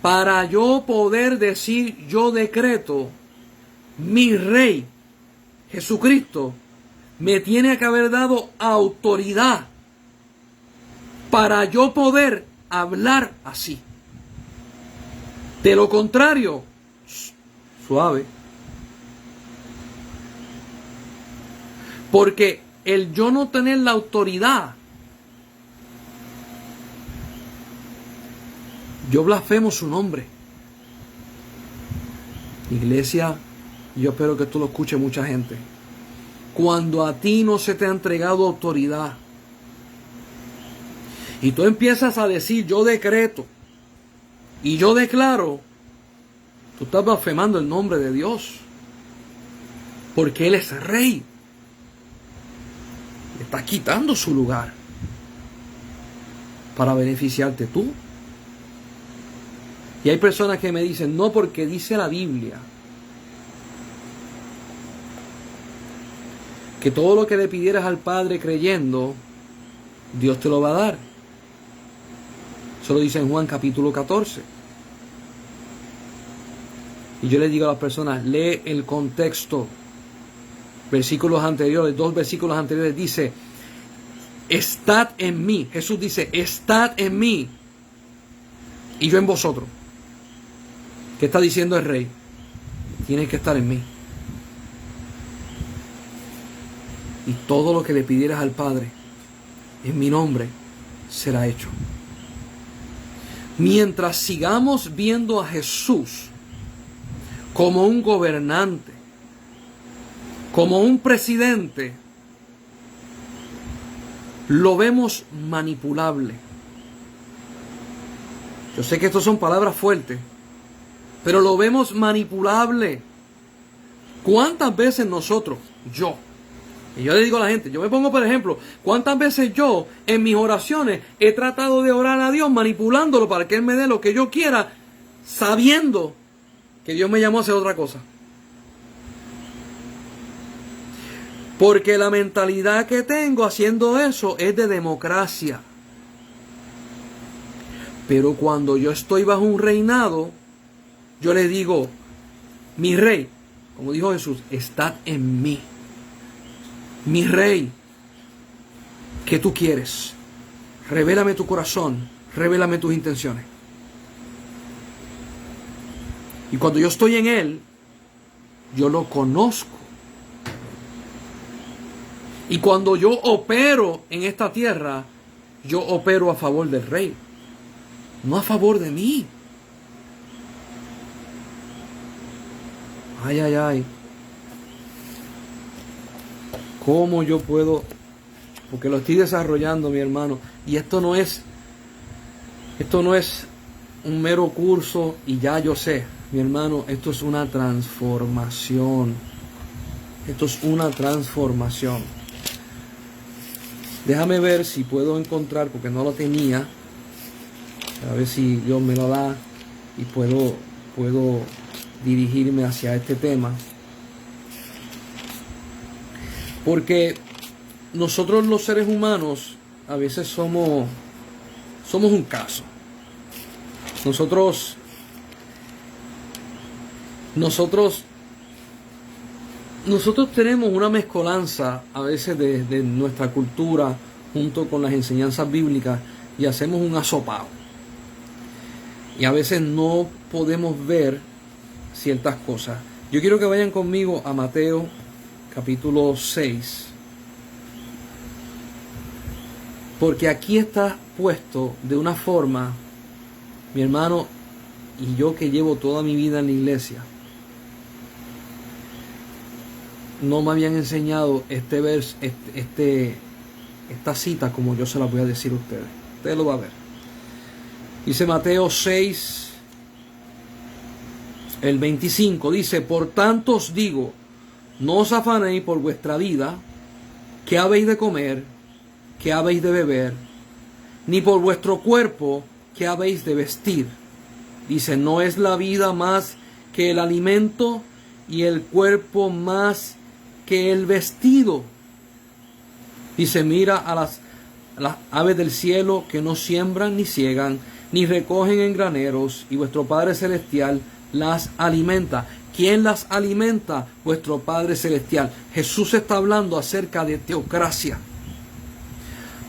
Para yo poder decir yo decreto, mi rey, Jesucristo, me tiene que haber dado autoridad para yo poder hablar así. De lo contrario, suave. Porque el yo no tener la autoridad, yo blasfemo su nombre. Iglesia, yo espero que esto lo escuche mucha gente. Cuando a ti no se te ha entregado autoridad y tú empiezas a decir yo decreto y yo declaro, tú estás blasfemando el nombre de Dios, porque Él es rey. Le estás quitando su lugar para beneficiarte tú. Y hay personas que me dicen, no, porque dice la Biblia que todo lo que le pidieras al Padre creyendo, Dios te lo va a dar. Eso lo dice en Juan capítulo 14. Y yo le digo a las personas, lee el contexto. Versículos anteriores, 2 versículos anteriores dice, estad en mí. Jesús dice, estad en mí y yo en vosotros. ¿Qué está diciendo el rey? Tienes que estar en mí. Y todo lo que le pidieras al Padre en mi nombre será hecho. Mientras sigamos viendo a Jesús como un gobernante, como un presidente, lo vemos manipulable. Yo sé que estas son palabras fuertes, pero lo vemos manipulable. ¿Cuántas veces nosotros, y yo le digo a la gente, yo me pongo por ejemplo, ¿cuántas veces yo en mis oraciones he tratado de orar a Dios manipulándolo para que Él me dé lo que yo quiera, sabiendo que Dios me llamó a hacer otra cosa? Porque la mentalidad que tengo haciendo eso es de democracia. Pero cuando yo estoy bajo un reinado, yo le digo, mi rey, como dijo Jesús, estad en mí. Mi rey, ¿qué tú quieres? Revélame tu corazón, revélame tus intenciones. Y cuando yo estoy en Él, yo lo conozco. Y cuando yo opero en esta tierra, yo opero a favor del rey, no a favor de mí. Ay, ay, ay. ¿Cómo yo puedo? Porque lo estoy desarrollando, mi hermano. Y esto no es un mero curso y ya yo sé, mi hermano, esto es una transformación. Esto es una transformación. Déjame ver si puedo encontrar, porque no lo tenía. A ver si Dios me lo da y puedo dirigirme hacia este tema. Porque nosotros los seres humanos a veces somos un caso. Nosotros Nosotros tenemos una mezcolanza a veces de nuestra cultura junto con las enseñanzas bíblicas y hacemos un asopado. Y a veces no podemos ver ciertas cosas. Yo quiero que vayan conmigo a Mateo capítulo 6. Porque aquí está puesto de una forma, mi hermano, y yo que llevo toda mi vida en la iglesia, no me habían enseñado esta cita como yo se la voy a decir a ustedes. Ustedes lo van a ver. Dice Mateo 6, el 25, dice: por tanto os digo, no os afanéis por vuestra vida, qué habéis de comer, qué habéis de beber, ni por vuestro cuerpo, qué habéis de vestir. Dice: ¿no es la vida más que el alimento y el cuerpo más que el vestido? Dice: mira a las aves del cielo, que no siembran ni ciegan, ni recogen en graneros, y vuestro Padre Celestial las alimenta. ¿Quién las alimenta? Vuestro Padre Celestial. Jesús está hablando acerca de teocracia.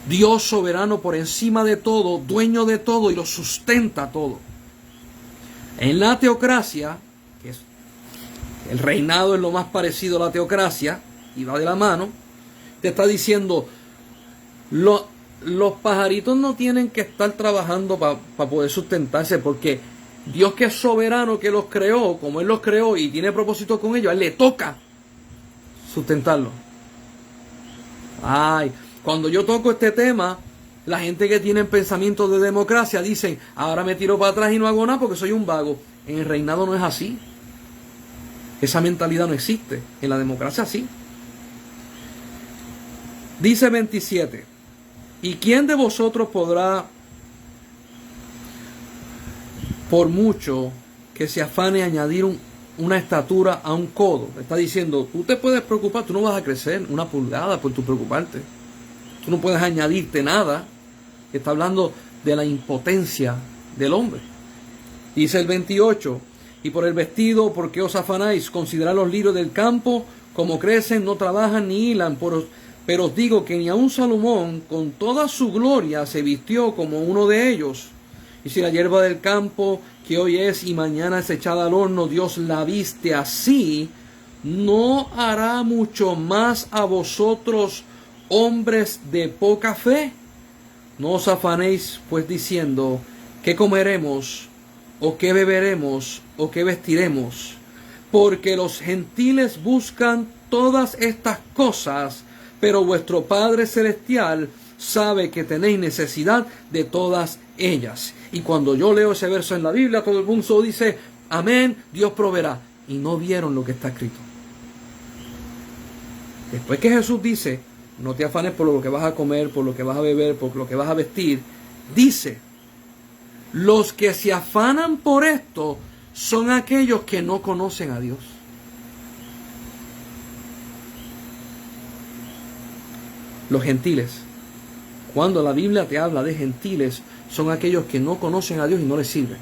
Dios soberano por encima de todo, dueño de todo y lo sustenta todo. En la teocracia, que es el reinado, es lo más parecido a la teocracia y va de la mano, te está diciendo: los pajaritos no tienen que estar trabajando para poder sustentarse, porque Dios, que es soberano, que los creó, como Él los creó y tiene propósito con ellos, a Él le toca sustentarlos. Ay, cuando yo toco este tema, la gente que tiene pensamientos de democracia dicen: ahora me tiro para atrás y no hago nada porque soy un vago. En el reinado no es así. Esa mentalidad no existe. En la democracia sí. Dice 27: ¿y quién de vosotros podrá, por mucho que se afane, añadir una estatura a un codo? Está diciendo: tú te puedes preocupar, tú no vas a crecer una pulgada por tu preocuparte. Tú no puedes añadirte nada. Está hablando de la impotencia del hombre. Dice el 28: y por el vestido, ¿por qué os afanáis? Considerad los lirios del campo, como crecen, no trabajan ni hilan. Pero os digo que ni aun Salomón, con toda su gloria, se vistió como uno de ellos. Y si la hierba del campo, que hoy es y mañana es echada al horno, Dios la viste así, ¿no hará mucho más a vosotros, hombres de poca fe? No os afanéis pues diciendo: ¿qué comeremos? ¿O qué beberemos? ¿O qué vestiremos? Porque los gentiles buscan todas estas cosas, pero vuestro Padre Celestial sabe que tenéis necesidad de todas ellas. Y cuando yo leo ese verso en la Biblia, todo el mundo dice: amén, Dios proveerá. Y no vieron lo que está escrito. Después que Jesús dice: no te afanes por lo que vas a comer, por lo que vas a beber, por lo que vas a vestir, dice: los que se afanan por esto son aquellos que no conocen a Dios. Los gentiles. Cuando la Biblia te habla de gentiles, son aquellos que no conocen a Dios y no les sirven.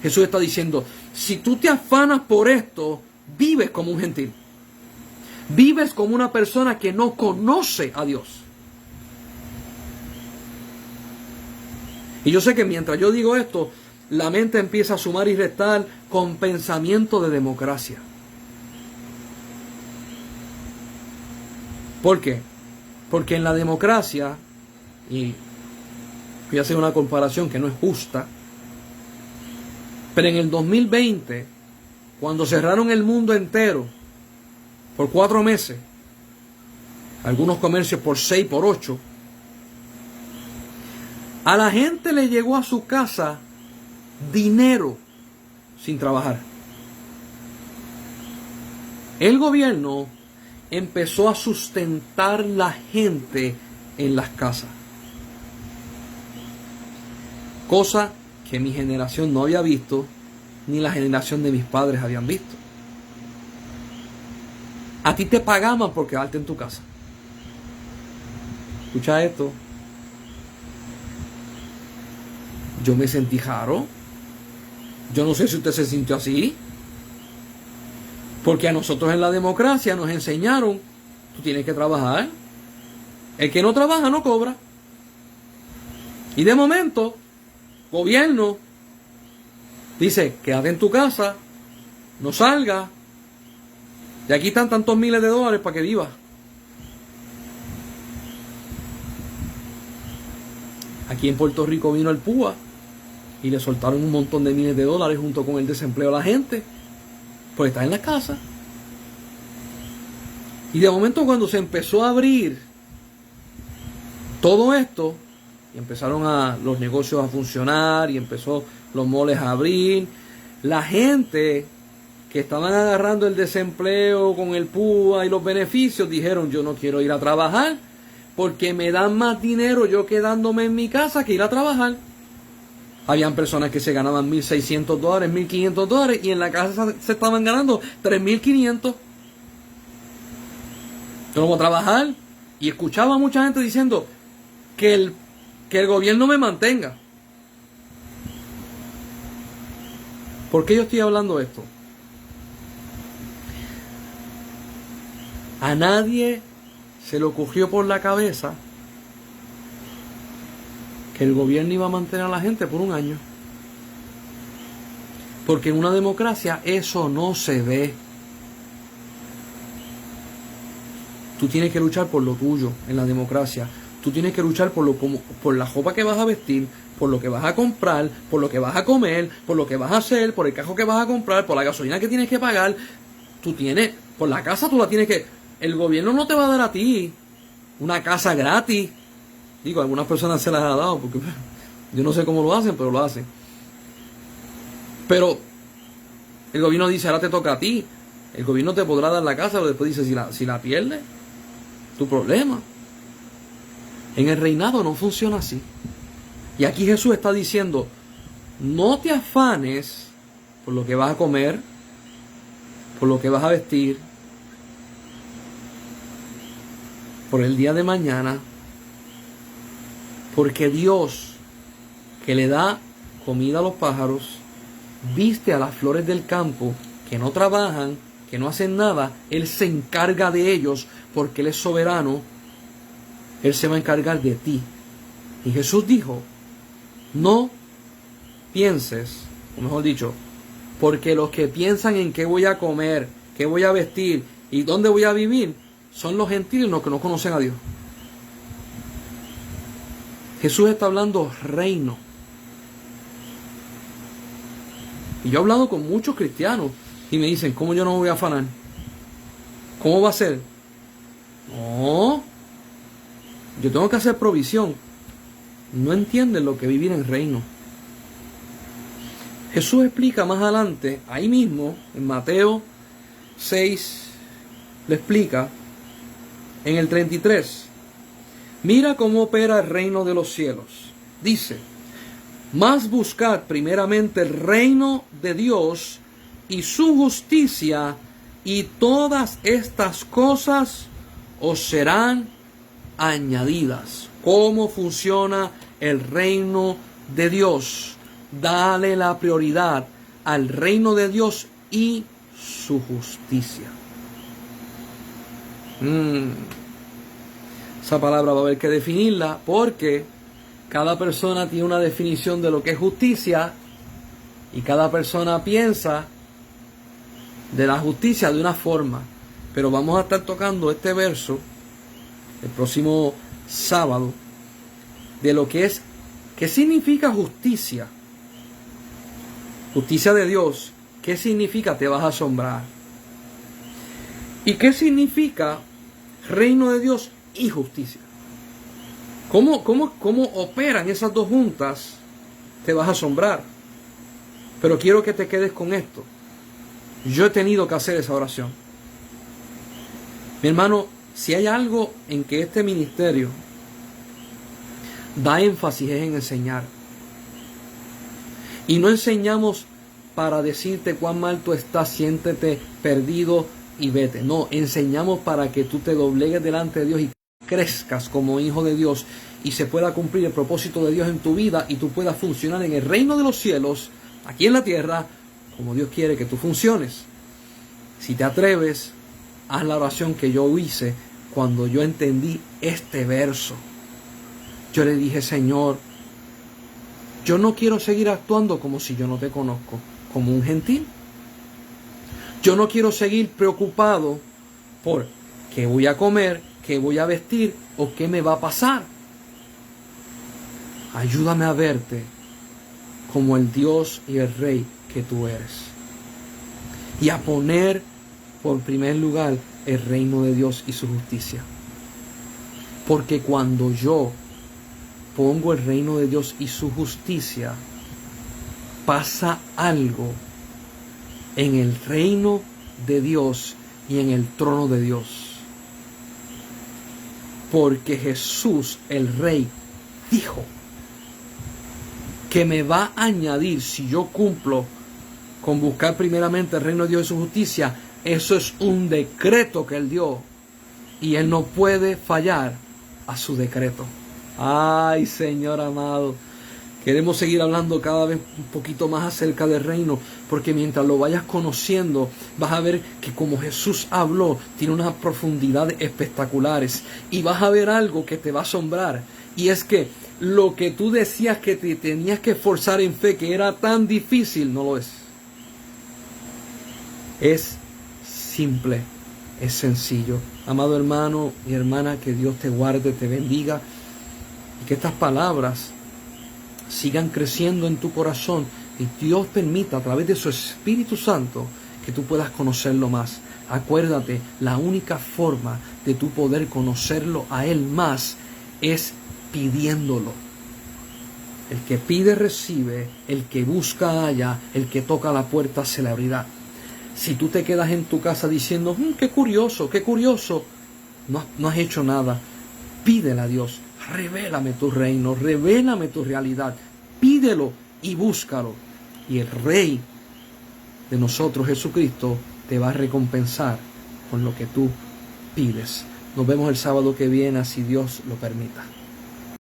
Jesús está diciendo: si tú te afanas por esto, vives como un gentil. Vives como una persona que no conoce a Dios. Y yo sé que mientras yo digo esto, la mente empieza a sumar y restar con pensamiento de democracia. ¿Por qué? Porque en la democracia, y voy a hacer una comparación que no es justa, pero en el 2020, cuando cerraron el mundo entero por 4 meses, algunos comercios por 6, por 8, a la gente le llegó a su casa dinero sin trabajar. El gobierno empezó a sustentar la gente en las casas. Cosa que mi generación no había visto, ni la generación de mis padres habían visto. A ti te pagaban por quedarte en tu casa. Escucha esto. Yo me sentí raro. Yo no sé si usted se sintió así. Porque a nosotros en la democracia nos enseñaron, tú tienes que trabajar. El que no trabaja no cobra. Y de momento, gobierno dice, quédate en tu casa, no salgas. De aquí están tantos miles de dólares para que vivas. Aquí en Puerto Rico vino el PUA y le soltaron un montón de miles de dólares junto con el desempleo a la gente. Pues está en la casa. Y de momento cuando se empezó a abrir todo esto, y empezaron los negocios a funcionar, y empezó los moles a abrir, la gente que estaban agarrando el desempleo con el PUA y los beneficios, dijeron, yo no quiero ir a trabajar, porque me dan más dinero yo quedándome en mi casa que ir a trabajar. Habían personas que se ganaban $1,600, $1,500, y en la casa se estaban ganando $3,500. Yo no voy a trabajar. Y escuchaba a mucha gente diciendo que el gobierno me mantenga. ¿Por qué yo estoy hablando esto? A nadie se le ocurrió por la cabeza que el gobierno iba a mantener a la gente por un año. Porque en una democracia eso no se ve. Tú tienes que luchar por lo tuyo en la democracia. Tú tienes que luchar por la ropa que vas a vestir, por lo que vas a comprar, por lo que vas a comer, por lo que vas a hacer, por el carro que vas a comprar, por la gasolina que tienes que pagar. Tú tienes, por la casa tú la tienes que... El gobierno no te va a dar a ti una casa gratis. Digo, algunas personas se las ha dado, porque yo no sé cómo lo hacen, pero lo hacen. Pero el gobierno dice, ahora te toca a ti. El gobierno te podrá dar la casa, pero después dice, si la pierdes, tu problema. En el reinado no funciona así. Y aquí Jesús está diciendo, no te afanes por lo que vas a comer, por lo que vas a vestir, por el día de mañana, porque Dios, que le da comida a los pájaros, viste a las flores del campo, que no trabajan, que no hacen nada, Él se encarga de ellos, porque Él es soberano. Él se va a encargar de ti. Y Jesús dijo, no pienses, o mejor dicho, porque los que piensan en qué voy a comer, qué voy a vestir y dónde voy a vivir, son los gentiles los que no conocen a Dios. Jesús está hablando reino. Y yo he hablado con muchos cristianos y me dicen, ¿cómo yo no me voy a afanar? ¿Cómo va a ser? No, yo tengo que hacer provisión. No entienden lo que es vivir en reino. Jesús explica más adelante, ahí mismo, en Mateo 6, le explica, en el 33, mira cómo opera el reino de los cielos. Dice, mas buscad primeramente el reino de Dios y su justicia, y todas estas cosas os serán añadidas. ¿Cómo funciona el reino de Dios? Dale la prioridad al reino de Dios y su justicia. Esa palabra va a haber que definirla, porque cada persona tiene una definición de lo que es justicia, y cada persona piensa de la justicia de una forma. Pero vamos a estar tocando este verso el próximo sábado, de lo que es, ¿qué significa justicia? Justicia de Dios, ¿qué significa? Te vas a asombrar. ¿Y qué significa reino de Dios y justicia? ¿Cómo operan esas dos juntas? Te vas a asombrar. Pero quiero que te quedes con esto. Yo he tenido que hacer esa oración. Mi hermano, si hay algo en que este ministerio da énfasis es en enseñar. Y no enseñamos para decirte cuán mal tú estás, siéntete perdido y vete. No, enseñamos para que tú te doblegues delante de Dios y crezcas como hijo de Dios, y se pueda cumplir el propósito de Dios en tu vida, y tú puedas funcionar en el reino de los cielos, aquí en la tierra, como Dios quiere que tú funciones. Si te atreves, haz la oración que yo hice cuando yo entendí este verso. Yo le dije, Señor, yo no quiero seguir actuando como si yo no te conozco, como un gentil. Yo no quiero seguir preocupado por qué voy a comer, qué voy a vestir o qué me va a pasar. Ayúdame a verte como el Dios y el Rey que tú eres. Y a poner por primer lugar el reino de Dios y su justicia. Porque cuando yo pongo el reino de Dios y su justicia, pasa algo en el reino de Dios y en el trono de Dios. Porque Jesús, el Rey, dijo que me va a añadir, si yo cumplo con buscar primeramente el reino de Dios y su justicia. Eso es un decreto que Él dio y Él no puede fallar a su decreto. Ay, Señor amado, queremos seguir hablando cada vez un poquito más acerca del reino, porque mientras lo vayas conociendo, vas a ver que como Jesús habló, tiene unas profundidades espectaculares, y vas a ver algo que te va a asombrar, y es que lo que tú decías que te tenías que esforzar en fe, que era tan difícil, no lo es. Es simple, es sencillo. Amado hermano y hermana, que Dios te guarde, te bendiga, y que estas palabras sigan creciendo en tu corazón y Dios permita a través de su Espíritu Santo que tú puedas conocerlo más. Acuérdate, la única forma de tú poder conocerlo a Él más es pidiéndolo. El que pide recibe, el que busca halla, el que toca la puerta se le abrirá. Si tú te quedas en tu casa diciendo, qué curioso, no has hecho nada. Pídele a Dios, revélame tu reino, revélame tu realidad. Pídelo y búscalo. Y el Rey de nosotros, Jesucristo, te va a recompensar con lo que tú pides. Nos vemos el sábado que viene, si Dios lo permita.